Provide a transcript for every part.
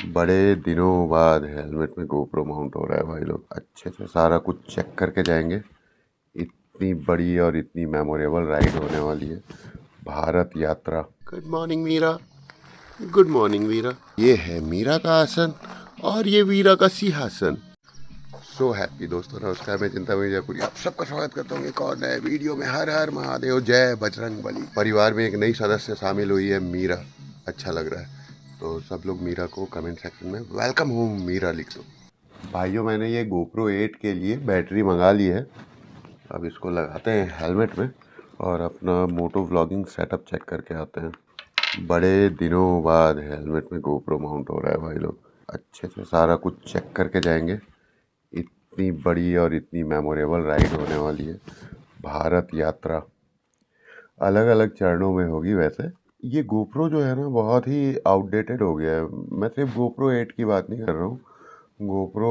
बड़े दिनों बाद हेलमेट में गोप्रो माउंट हो रहा है भाई लोग। अच्छे से सारा कुछ चेक करके जाएंगे। इतनी बड़ी और इतनी मेमोरेबल राइड होने वाली है, भारत यात्रा। Good morning Meera, good morning Veera. ये है मीरा का आसन और ये वीरा का सिंहासन। सो हैप्पी दोस्तों, नमस्कार, मैं चिंता में जयपुरी आप सबका स्वागत करता हूँ एक और नए वीडियो में। हर हर महादेव, जय बजरंग बली। परिवार में एक नई सदस्य शामिल हुई है, मीरा। अच्छा लग रहा है तो सब लोग मीरा को कमेंट सेक्शन में वेलकम होम मीरा लिख दो। भाइयों, मैंने ये GoPro 8 के लिए बैटरी मंगा ली है। अब इसको लगाते हैं हेलमेट में और अपना मोटो व्लॉगिंग सेटअप चेक करके आते हैं। बड़े दिनों बाद हेलमेट में GoPro माउंट हो रहा है भाई लोग। अच्छे से सारा कुछ चेक करके जाएंगे। इतनी बड़ी और इतनी मेमोरेबल राइड होने वाली है, भारत यात्रा। अलग अलग चरणों में होगी। वैसे ये GoPro जो है ना, बहुत ही आउटडेटेड हो गया है। मैं सिर्फ GoPro 8 की बात नहीं कर रहा हूँ। GoPro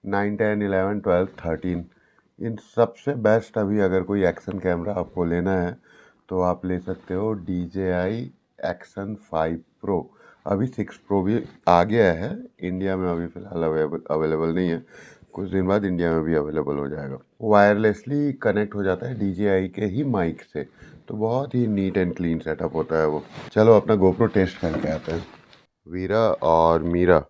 9, 10, 11, 12, 13 इन सबसे बेस्ट अभी अगर कोई एक्शन कैमरा आपको लेना है तो आप ले सकते हो DJI Action 5 Pro। अभी 6 Pro भी आ गया है इंडिया में, अभी फ़िलहाल अवेलेबल नहीं है। कुछ दिन बाद इंडिया में भी अवेलेबल हो जाएगा। वायरलेसली कनेक्ट हो जाता है DJI के ही माइक से, तो बहुत ही नीट एंड क्लीन सेटअप होता है वो। चलो अपना GoPro टेस्ट करके आते हैं। वीरा और मीरा,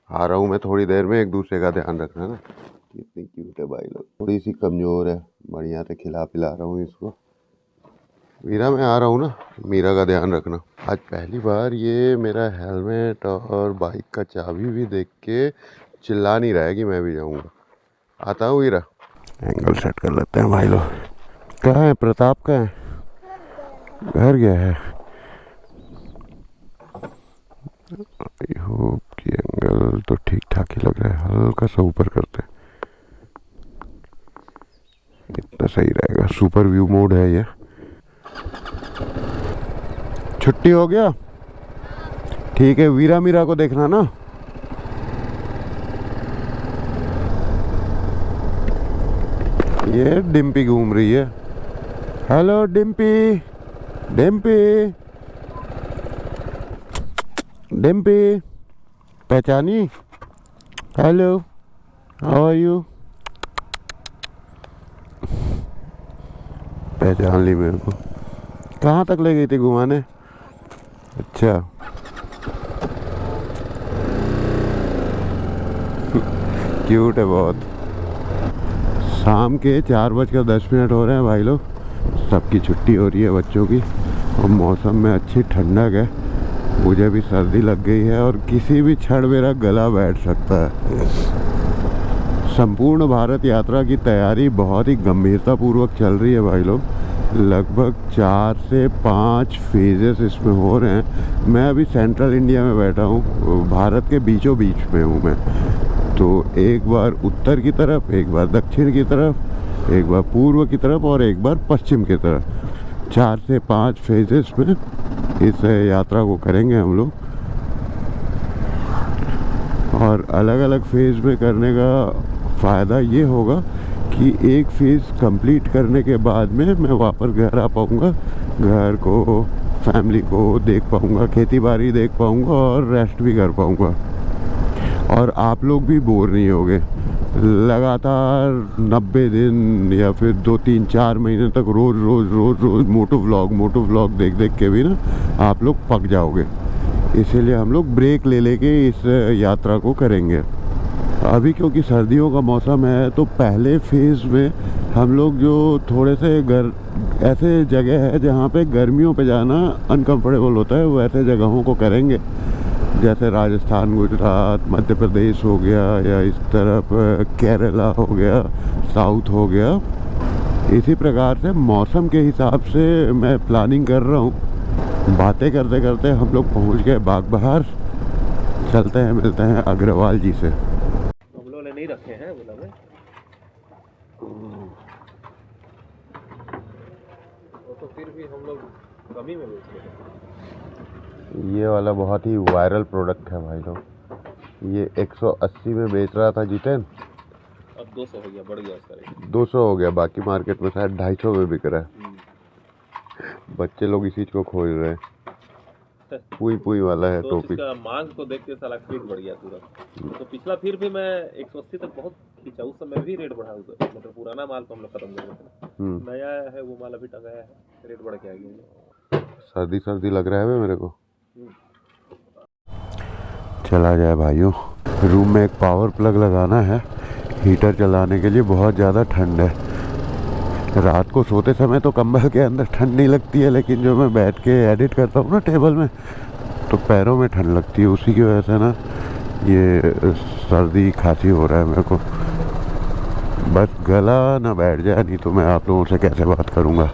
आ रहा हूँ मैं थोड़ी देर में। एक दूसरे का ध्यान रखना ना। कितनी क्यूट है भाई लोग। थोड़ी सी कमज़ोर है, बढ़िया से खिला पिला रहा हूँ इसको। वीरा मैं आ रहा हूँ ना, मीरा का ध्यान रखना। आज पहली बार ये मेरा हेलमेट और बाइक का चाबी भी देख के चिल्ला नहीं रहा है कि मैं भी जाऊँगा। आता हूँ वीरा। एंगल सेट कर लेते हैं भाई लोग। कहाँ है प्रताप? कहाँ है? घर गया है। आई होप कि एंगल तो ठीक ठाक ही लग रहा है। हल्का सा ऊपर करते हैं, इतना सही रहेगा। सुपर व्यू मोड है ये। छुट्टी हो गया? ठीक है, वीरा मीरा को देखना ना। ये डिम्पी घूम रही है। हेलो डिम्पी, डिम्पी, डिम्पी, पहचानी? Hello, how are you? पहचान ली मेरे को। कहाँ तक ले गई थी घुमाने? अच्छा क्यूट है बहुत। शाम के 4:10 हो रहे हैं भाई लोग। सबकी छुट्टी हो रही है बच्चों की, और मौसम में अच्छी ठंडक है। मुझे भी सर्दी लग गई है और किसी भी क्षण मेरा गला बैठ सकता है। संपूर्ण भारत यात्रा की तैयारी बहुत ही गंभीरतापूर्वक चल रही है भाई लोग। लगभग 4 से 5 फेजेस इसमें हो रहे हैं। मैं अभी सेंट्रल इंडिया में बैठा हूँ, भारत के बीचों बीच में हूँ मैं। तो एक बार उत्तर की तरफ, एक बार दक्षिण की तरफ, एक बार पूर्व की तरफ और एक बार पश्चिम की तरफ। 4 से 5 फेजेस में इस यात्रा को करेंगे हम लोग। और अलग अलग फेज़ में करने का फ़ायदा ये होगा कि एक फेज़ कंप्लीट करने के बाद में मैं वापस घर आ पाऊँगा। घर को, फैमिली को देख पाऊँगा, खेती बाड़ी देख पाऊँगा और रेस्ट भी कर पाऊँगा। और आप लोग भी बोर नहीं होगे। लगातार 90 दिन या फिर 2, 3, 4 महीने तक रोज़ रोज़ रोज़ रोज़ मोटो व्लॉग देख देख के भी ना आप लोग पक जाओगे। इसीलिए हम लोग ब्रेक ले लेके इस यात्रा को करेंगे। अभी क्योंकि सर्दियों का मौसम है तो पहले फेज़ में हम लोग जो थोड़े से ऐसे जगह है जहाँ पे गर्मियों पे जाना अनकंफर्टेबल होता है, वैसे जगहों को करेंगे। जैसे राजस्थान, गुजरात, मध्य प्रदेश हो गया, या इस तरफ केरला हो गया, साउथ हो गया। इसी प्रकार से मौसम के हिसाब से मैं प्लानिंग कर रहा हूँ। बातें करते करते हम लोग पहुँच गए बाग बहार। चलते हैं, मिलते हैं अग्रवाल जी से। हम लोगों ने नहीं रखे हैं बोला में, तो फिर भी हम लोग कमी में बेच रहे हैं। ये वाला बहुत ही वायरल प्रोडक्ट है भाई लोग। ये 180 में बेच रहा था जितेन, अब 200 हो गया, बढ़ गया उसका रेट। 200 हो गया। बाकी मार्केट में शायद 250 में बिक रहा है। बच्चे लोग इसी को खोज रहे हैं। पुई पुई वाला है तो टोपी। इसका मांग को देख के साला क्रेज बढ़ गया तुरंत। तो पिछला फिर भी मैं 180 तक बहुत खींचा, उस समय भी रेट बढ़ा हुआ, मतलब पुराना माल तो हम लोग खत्म कर देते, नया है वो माल अभी टंगाया है, रेट बढ़ के आ गया। सर्दी सर्दी लग रहा है बे मेरे को। चला जाए भाइयों, रूम में एक पावर प्लग लगाना है हीटर चलाने के लिए, बहुत ज़्यादा ठंड है। रात को सोते समय तो कंबल के अंदर ठंड नहीं लगती है, लेकिन जो मैं बैठ के एडिट करता हूँ ना टेबल में, तो पैरों में ठंड लगती है। उसी की वजह से ना ये सर्दी खांसी हो रहा है मेरे को। बस गला ना बैठ जाए, नहीं तो मैं आप लोगों से कैसे बात करूँगा।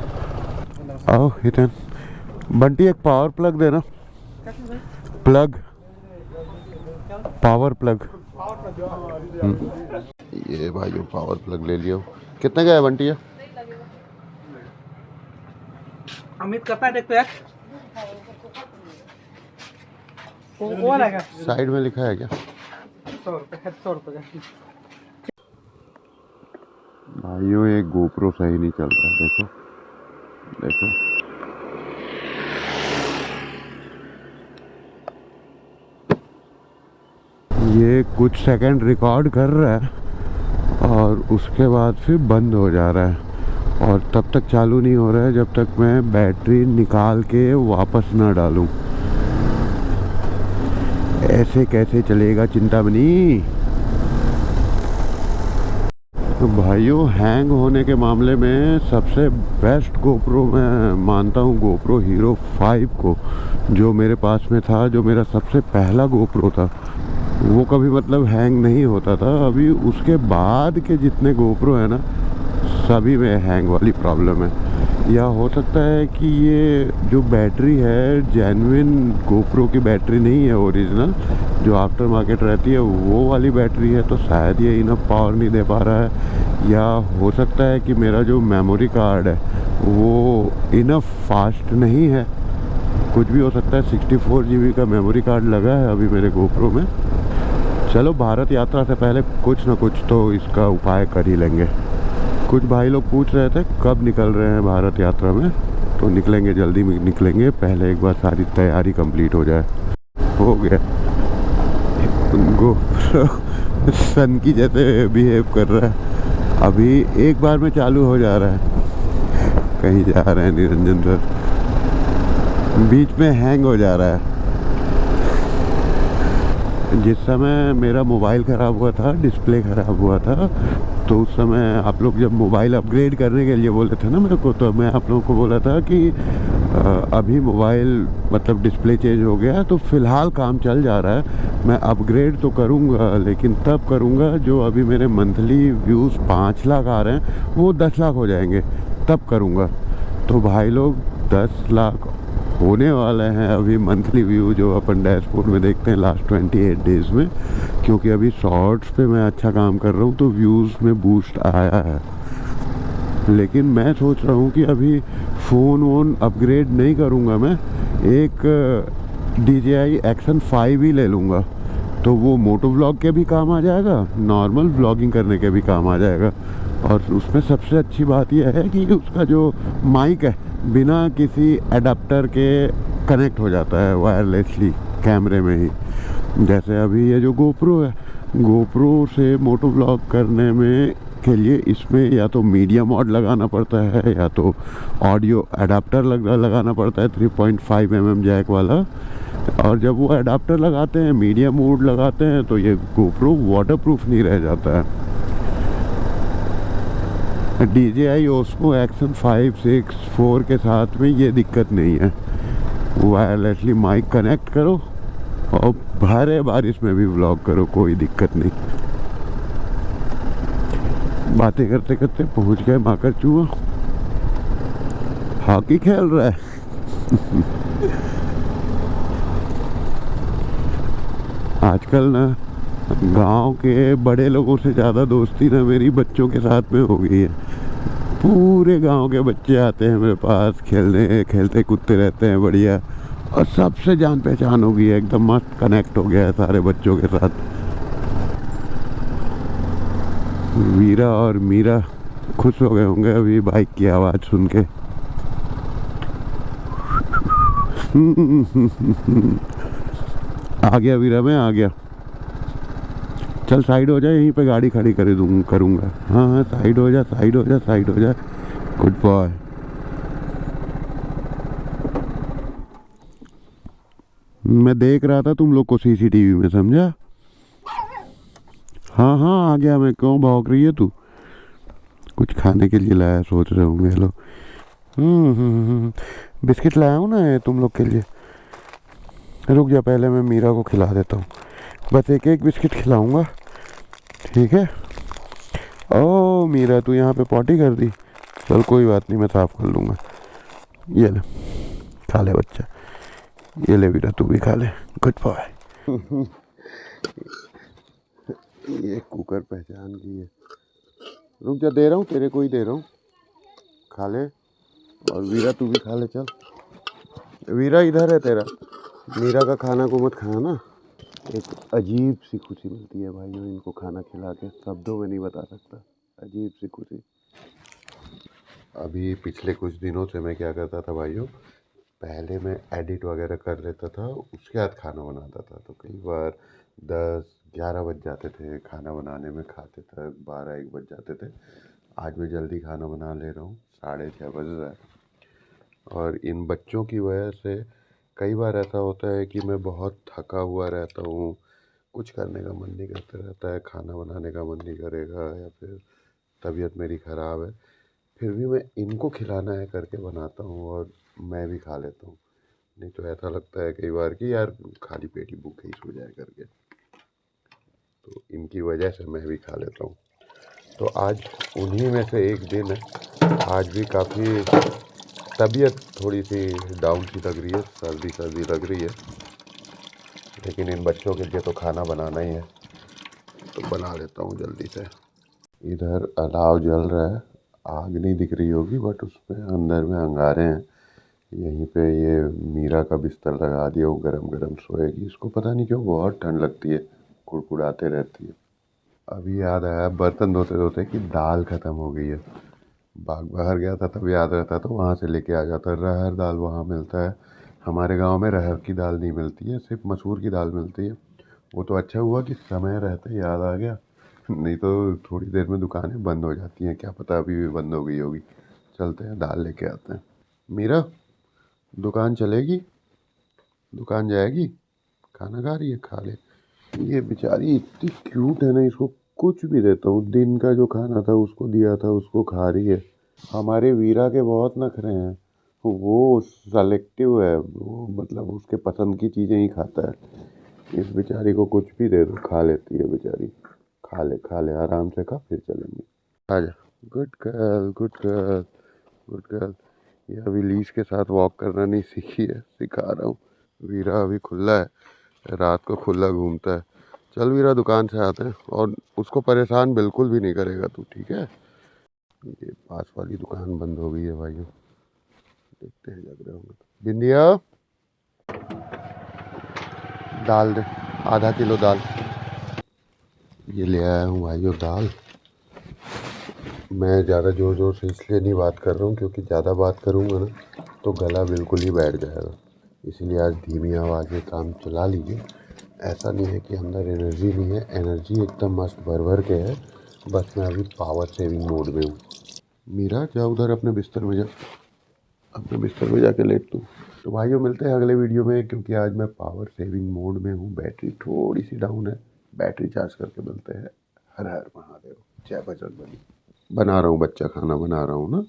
आओ हितन, बंटी एक पावर प्लग देना। Plug, power plug. ये भाइयों पावर प्लग ले लियो। कितने का है बंटी है? अमित करता है, देखते यार वो लगा साइड में लिखा है क्या? 100 रुपये, 100 रुपये का। भाइयों एक गोप्रो सही नहीं चल रहा, देखो देखो। ये कुछ सेकंड रिकॉर्ड कर रहा है और उसके बाद फिर बंद हो जा रहा है, और तब तक चालू नहीं हो रहा है जब तक मैं बैटरी निकाल के वापस ना डालूं। ऐसे कैसे चलेगा चिंतामणि? तो भाइयों हैंग होने के मामले में सबसे बेस्ट गोप्रो मैं मानता हूँ गोप्रो हीरो 5 को, जो मेरे पास में था, जो मेरा सबसे पहला गोप्रो था। वो कभी मतलब हैंग नहीं होता था। अभी उसके बाद के जितने गोप्रो है ना, सभी में हैंग वाली प्रॉब्लम है। या हो सकता है कि ये जो बैटरी है जेन्युइन गोप्रो की बैटरी नहीं है, ओरिजिनल जो आफ्टर मार्केट रहती है वो वाली बैटरी है, तो शायद ये इनफ पावर नहीं दे पा रहा है। या हो सकता है कि मेरा जो मेमोरी कार्ड है वो इनफ फास्ट नहीं है, कुछ भी हो सकता है। 64 GB का मेमोरी कार्ड लगा है अभी मेरे गोप्रो में। चलो भारत यात्रा से पहले कुछ ना कुछ तो इसका उपाय कर ही लेंगे। कुछ भाई लोग पूछ रहे थे कब निकल रहे हैं भारत यात्रा में, तो निकलेंगे, जल्दी में निकलेंगे। पहले एक बार सारी तैयारी कंप्लीट हो जाए। हो गया। गोप्रो सन की जैसे बिहेव कर रहा है। अभी एक बार में चालू हो जा रहा है। कहीं जा रहे हैं निरंजन सर, बीच में हैंग हो जा रहा है। जिस समय मेरा मोबाइल ख़राब हुआ था, डिस्प्ले ख़राब हुआ था, तो उस समय आप लोग जब मोबाइल अपग्रेड करने के लिए बोले थे ना मेरे को, तो मैं आप लोगों को बोला था कि अभी मोबाइल मतलब डिस्प्ले चेंज हो गया, तो फ़िलहाल काम चल जा रहा है। मैं अपग्रेड तो करूँगा, लेकिन तब करूँगा जो अभी मेरे मंथली व्यूज़ 5 लाख आ रहे हैं वो 10 लाख हो जाएंगे, तब करूँगा। तो भाई लोग 10 लाख होने वाले हैं अभी मंथली व्यू, जो अपन डैशबोर्ड में देखते हैं लास्ट 28 डेज़ में। क्योंकि अभी शॉर्ट्स पे मैं अच्छा काम कर रहा हूँ तो व्यूज़ में बूस्ट आया है। लेकिन मैं सोच रहा हूँ कि अभी फ़ोन वोन अपग्रेड नहीं करूँगा, मैं एक DJI Action 5 ही ले लूँगा, तो वो मोटो व्लॉग के भी काम आ जाएगा, नॉर्मल व्लॉगिंग करने के भी काम आ जाएगा। और उसमें सबसे अच्छी बात यह है कि उसका जो माइक है बिना किसी एडाप्टर के कनेक्ट हो जाता है वायरलेसली कैमरे में ही। जैसे अभी ये जो गोप्रो है, गोप्रो से मोटो व्लॉग करने में के लिए इसमें या तो मीडिया मोड लगाना पड़ता है या तो ऑडियो एडाप्टर लगाना पड़ता है 3.5 mm जैक वाला। और जब वो एडाप्टर लगाते हैं, मीडिया मोड लगाते हैं, तो ये गोप्रो वाटरप्रूफ नहीं रह जाता है। DJI Osmo Action 5, 6, 4 के साथ में ये दिक्कत नहीं है। वायरलेसली माइक कनेक्ट करो और भारे बारिश में भी व्लॉग करो, कोई दिक्कत नहीं। बातें करते करते पहुंच गए माकर चूहा, हॉकी खेल रहा है। आजकल ना गांव के बड़े लोगों से ज़्यादा दोस्ती ना मेरी बच्चों के साथ में हो गई है। पूरे गांव के बच्चे आते हैं मेरे पास खेलने, खेलते कूदते रहते हैं बढ़िया, और सबसे जान पहचान हो गई है, एकदम मस्त कनेक्ट हो गया है सारे बच्चों के साथ। वीरा और मीरा खुश हो गए होंगे अभी बाइक की आवाज़ सुन के। आ गया वीरा, मैं आ गया। चल साइड हो जा, यहीं पे गाड़ी खड़ी कर करूँगा। हाँ हाँ, साइड हो जा, साइड हो जा, साइड हो जा। Good boy. मैं देख रहा था तुम लोग को सीसीटीवी में, समझा? हाँ हाँ, आ गया मैं। क्यों भौंक रही है तू? कुछ खाने के लिए लाया सोच रहे होंगे लोग। बिस्किट लाया हूँ ना तुम लोग के लिए। रुक जा, पहले मैं मीरा को खिला देता हूँ। बस एक एक बिस्किट खिलाऊंगा, ठीक है? ओ मीरा, तू यहाँ पे पॉटी कर दी। चल कोई बात नहीं, मैं साफ कर लूँगा। ये ले, खा ले बच्चा। ये ले वीरा, तू भी खा ले। Good boy. ये कुकर पहचान की है। रुक जा, दे रहा हूँ, तेरे को ही दे रहा हूँ, खा ले। और वीरा तू भी खा ले। चल वीरा, इधर है तेरा। मीरा का खाना को मत खाना। एक अजीब सी खुशी मिलती है भाइयों इनको खाना खिला के, शब्दों में नहीं बता सकता। अजीब सी खुशी। अभी पिछले कुछ दिनों से मैं क्या करता था भाइयों, पहले मैं एडिट वगैरह कर लेता था, उसके बाद खाना बनाता था। तो कई बार 10-11 बज जाते थे खाना बनाने में, खाते तक 12-1 बज जाते थे। आज मैं जल्दी खाना बना ले रहा हूँ, 6:30 बज रहा है। और इन बच्चों की वजह से कई बार ऐसा होता है कि मैं बहुत थका हुआ रहता हूँ, कुछ करने का मन नहीं करता रहता है, खाना बनाने का मन नहीं करेगा, या फिर तबीयत मेरी ख़राब है, फिर भी मैं इनको खिलाना है करके बनाता हूँ और मैं भी खा लेता हूँ। नहीं तो ऐसा लगता है कई बार कि यार खाली पेट ही भूखे ही सो जाए करके। तो इनकी वजह से मैं भी खा लेता हूँ। तो आज उन्हीं में से एक दिन है। आज भी काफ़ी तबीयत थोड़ी सी डाउन सी लग रही है, सर्दी सर्दी लग रही है, लेकिन इन बच्चों के लिए तो खाना बनाना ही है, तो बना लेता हूँ जल्दी से। इधर अलाव जल रहा है, आग नहीं दिख रही होगी बट उसमें अंदर में अंगारे हैं। यहीं पे ये मीरा का बिस्तर लगा दिया, वो गरम गरम सोएगी। इसको पता नहीं क्यों बहुत ठंड लगती है, कुड़कुड़ाते रहती है। अभी याद आया बर्तन धोते धोते कि दाल ख़त्म हो गई है। बाहर गया था तब याद रहता तो वहाँ से लेके आ जाता। रहर दाल वहाँ मिलता है, हमारे गांव में रहर की दाल नहीं मिलती है, सिर्फ मसूर की दाल मिलती है। वो तो अच्छा हुआ कि समय रहते याद आ गया, नहीं तो थोड़ी देर में दुकानें बंद हो जाती हैं, क्या पता अभी भी बंद हो गई होगी। चलते हैं दाल लेके आते हैं। मीरा, दुकान चलेगी? दुकान जाएगी? खाना खा रही है? खा ले। ये बेचारी इतनी क्यूट है ना, इसको कुछ भी देता हूँ, दिन का जो खाना था उसको दिया था, उसको खा रही है। हमारे वीरा के बहुत नखरे हैं, वो सेलेक्टिव है, वो मतलब उसके पसंद की चीज़ें ही खाता है। इस बेचारी को कुछ भी दे दो खा लेती है बेचारी। खा ले आराम से खा, फिर चलेंगे। आजा, good girl, good girl, good girl. ये अभी लीश के साथ वॉक करना नहीं सीखी है, सिखा रहा हूँ। वीरा अभी खुला है, रात को खुला घूमता है। चल वीरा, दुकान से आते हैं, और उसको परेशान बिल्कुल भी नहीं करेगा तू, ठीक है? ये पास वाली दुकान बंद हो गई है भाइयों, देखते हैं लग रहे होंगे तो। बिंदिया, दाल दे, आधा किलो दाल। ये ले आया हूँ भाइयों दाल। मैं ज़्यादा ज़ोर ज़ोर से इसलिए नहीं बात कर रहा हूँ क्योंकि ज़्यादा बात करूँगा ना तो गला बिल्कुल ही बैठ जाएगा, इसलिए आज धीमी आवाज़ में काम चला लीजिए। ऐसा नहीं है कि अंदर एनर्जी नहीं है, एनर्जी एकदम मस्त भर भर के है, बस मैं अभी पावर सेविंग मोड में हूँ। मीरा, जा उधर अपने बिस्तर में जा, अपने बिस्तर में जाके लेट तू। तो भाइयों मिलते हैं अगले वीडियो में, क्योंकि आज मैं पावर सेविंग मोड में हूँ, बैटरी थोड़ी सी डाउन है, बैटरी चार्ज करके मिलते हैं। हर हर महादेव, जय बजरंगबली। बना रहा हूँ बच्चा, खाना बना रहा हूँ ना।